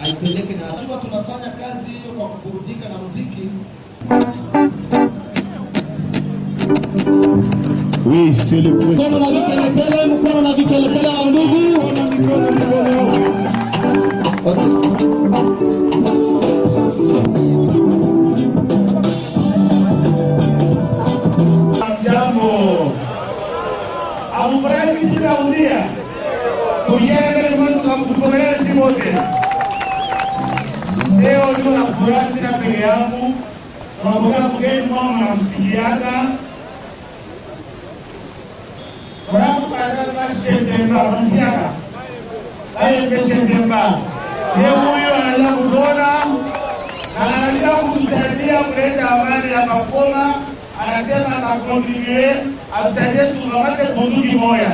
aipeleke na chuma. Tunafanya kazi hiyo kwa kuburudika na muziki. Oui, c'est le président. Mkono na vikelepele wa ndugu. Jambo. Amfurahi kujitaulia. Kujenge mwanzo kumtukolea si wote. Leo ndio nafurahi na peke yangu. Tunapokuwa mgeni mama namsikiaga. Orang pada masih tembak menjaga, ayat masih tembak. Dia huyu anakuona, anaanza kumsaidia kuleta amani hapa Goma, anasema atakontribue, ataje tunapate bunduki moja.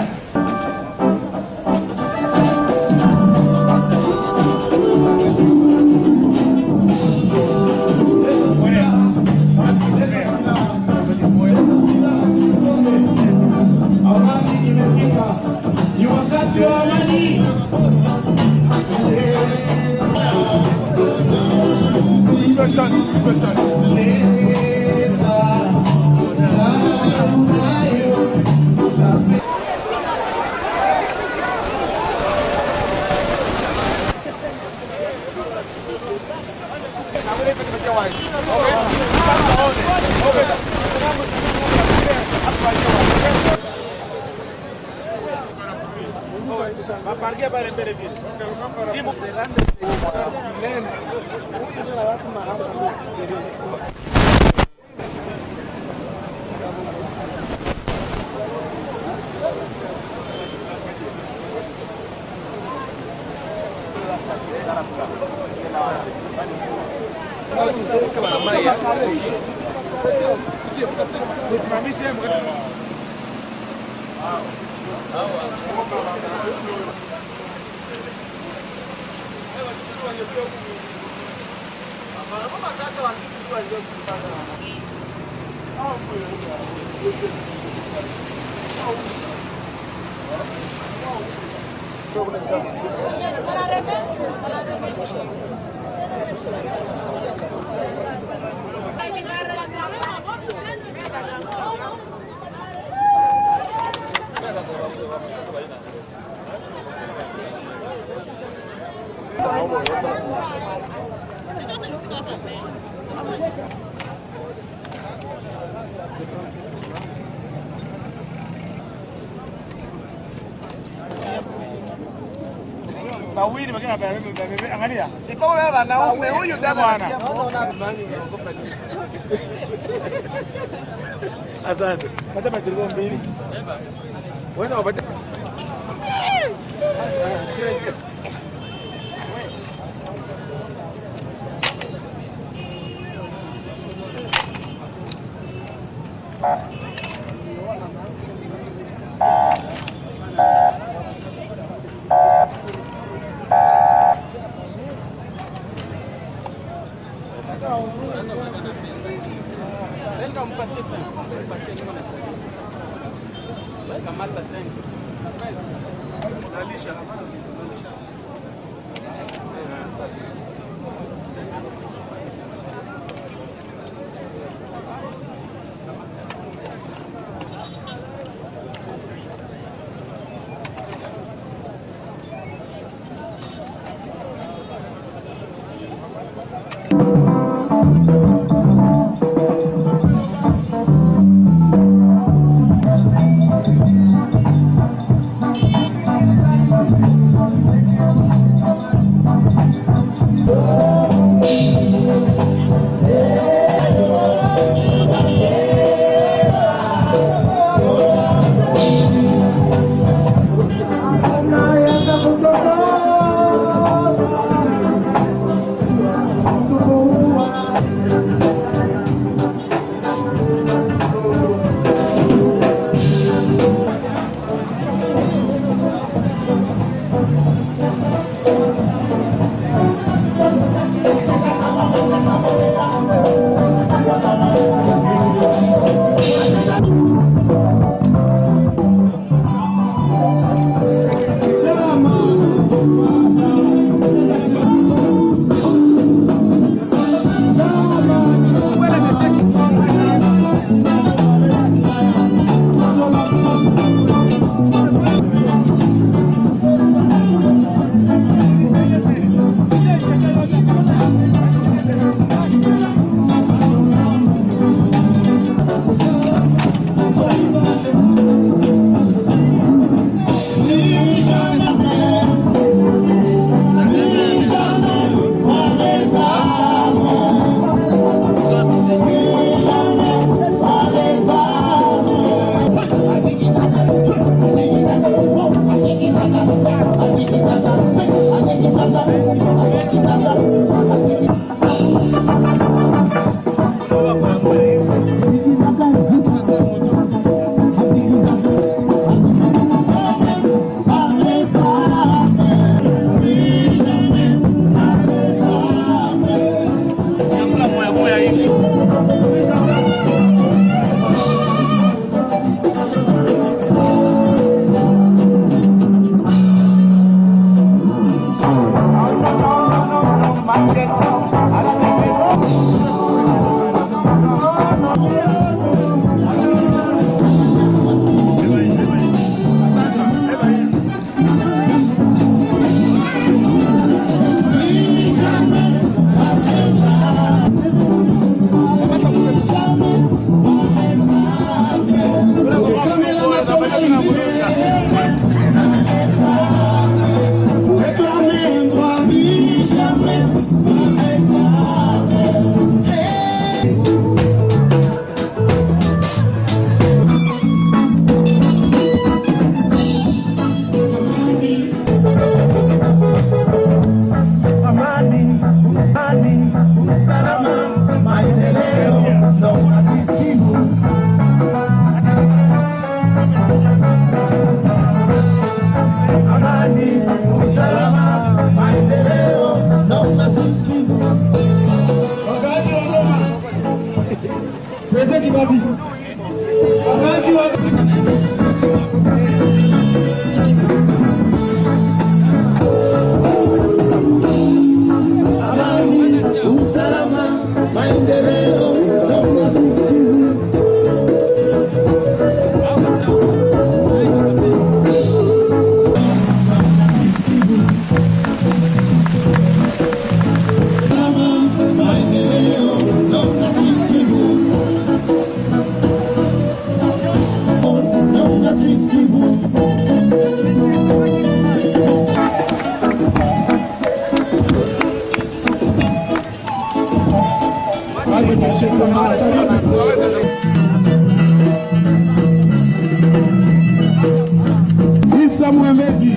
Ni wakati wa amani. Parquea para el beneficio. Mawili makina bebe angalia. Ikawa wewe na huyu dada asante. Pata matilio mbili. Wewe unapata Isa Mwembezi.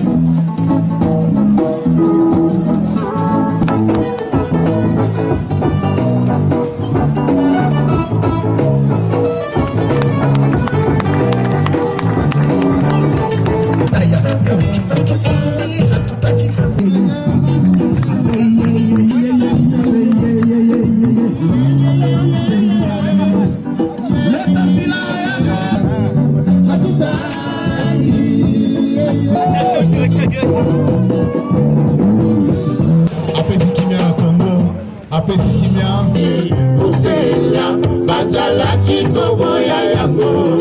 apesi kimia Kongo, apesi kimia Osela bazalaki koboya yango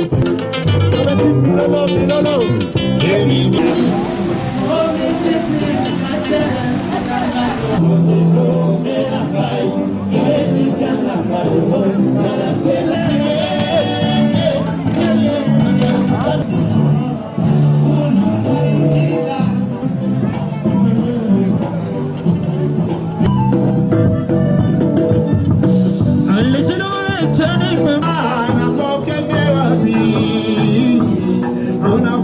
Una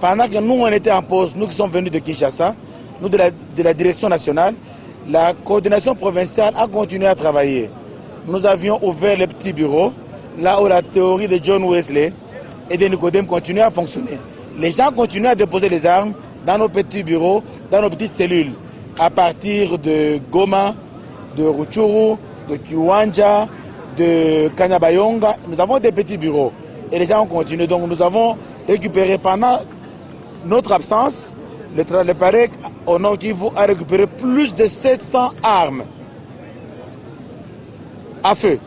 Pendant que nous, on était en pause, nous qui sommes venus de Kinshasa, nous de la direction nationale, la coordination provinciale a continué à travailler. Nous avions ouvert les petits bureaux, là où la théorie de John Wesley et de Nicodème continue à fonctionner. Les gens continuent à déposer les armes dans nos petits bureaux, dans nos petites cellules, à partir de Goma, de Rutshuru, de Kiwanja, de Kanyabayonga. Nous avons des petits bureaux et les gens ont continué. Donc nous avons récupéré pendant notre absence, le PAREC au Nord Kivu a récupéré plus de 700 armes à feu.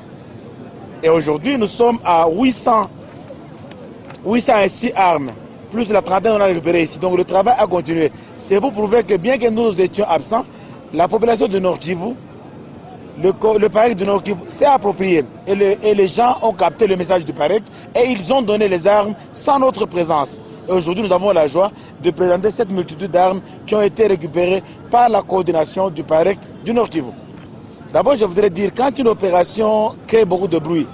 Et aujourd'hui, nous sommes à 806 armes, plus de la trentaine qu'on a récupéré ici. Donc le travail a continué. C'est pour prouver que bien que nous étions absents, la population de Nord Kivu, le PAREC de Nord Kivu s'est approprié. Et les gens ont capté le message du PAREC et ils ont donné les armes sans notre présence. Et aujourd'hui, nous avons la joie de présenter cette multitude d'armes qui ont été récupérées par la coordination du PAREC du Nord Kivu. D'abord, je voudrais dire, quand une opération crée beaucoup de bruit,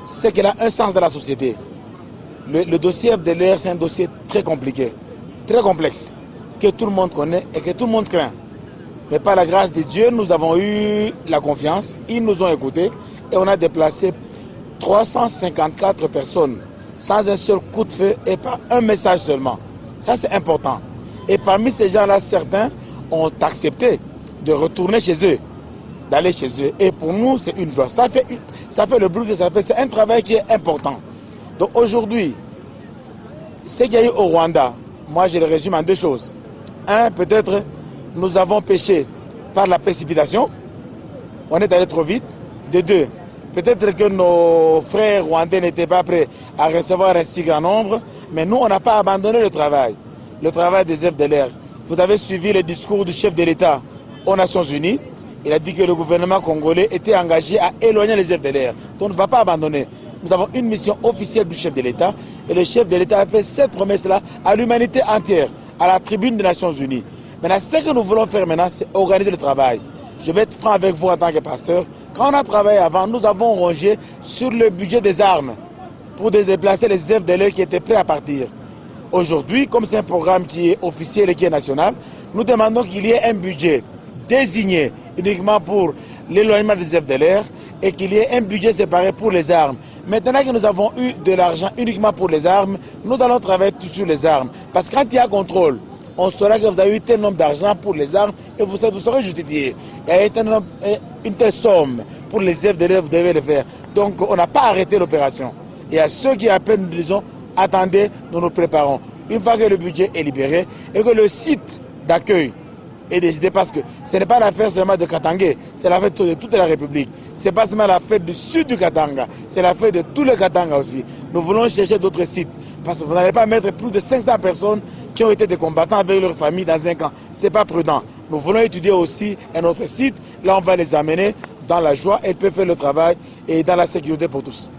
c'est qu'elle a un sens dans la société. Le dossier FDLR, c'est un dossier très compliqué, très complexe, que tout le monde connaît et que tout le monde craint. Mais par la grâce de Dieu, nous avons eu la confiance, ils nous ont écoutés et on a déplacé 354 personnes sans un seul coup de feu et par un message seulement. Ça, c'est important. Et parmi ces gens-là, certains ont accepté de retourner chez eux, d'aller chez eux. Et pour nous, c'est une joie. Ça fait le bruit que ça fait. C'est un travail qui est important. Donc aujourd'hui, ce qu'il y a eu au Rwanda, moi je le résume en deux choses. Un, peut-être nous avons péché par la précipitation. On est allé trop vite. De deux, peut-être que nos frères rwandais n'étaient pas prêts à recevoir un si grand nombre, mais nous, on n'a pas abandonné le travail des FDLR. Vous avez suivi le discours du chef de l'État aux Nations Unies. Il a dit que le gouvernement congolais était engagé à éloigner les FDLR. Donc on ne va pas abandonner. Nous avons une mission officielle du chef de l'État et le chef de l'État a fait cette promesse-là à l'humanité entière, à la tribune des Nations Unies. Maintenant, ce que nous voulons faire maintenant, c'est organiser le travail. Je vais être franc avec vous en tant que pasteur. Quand on a travaillé avant, nous avons rongé sur le budget des armes pour déplacer les FDLR qui étaient prêts à partir. Aujourd'hui, comme c'est un programme qui est officiel et qui est national, nous demandons qu'il y ait un budget désigné uniquement pour l'éloignement des FDLR et qu'il y ait un budget séparé pour les armes. Maintenant que nous avons eu de l'argent uniquement pour les armes, nous allons travailler sur les armes. Parce que quand il y a contrôle, on saura que vous avez eu tel nombre d'argent pour les armes et vous serez justifié. Il y a une telle somme pour les FDLR, vous devez le faire. Donc on n'a pas arrêté l'opération. Et à ceux qui appellent, nous disons, attendez, nous nous préparons. Une fois que le budget est libéré et que le site d'accueil est décidé, parce que ce n'est pas l'affaire seulement de Katanga, c'est l'affaire de toute la République. Ce n'est pas seulement l'affaire du sud du Katanga, c'est l'affaire de tout le Katanga aussi. Nous voulons chercher d'autres sites, parce que vous n'allez pas mettre plus de 500 personnes qui ont été des combattants avec leur famille dans un camp. Ce n'est pas prudent. Nous voulons étudier aussi un autre site, là on va les amener dans la joie, elles peuvent faire le travail et dans la sécurité pour tous.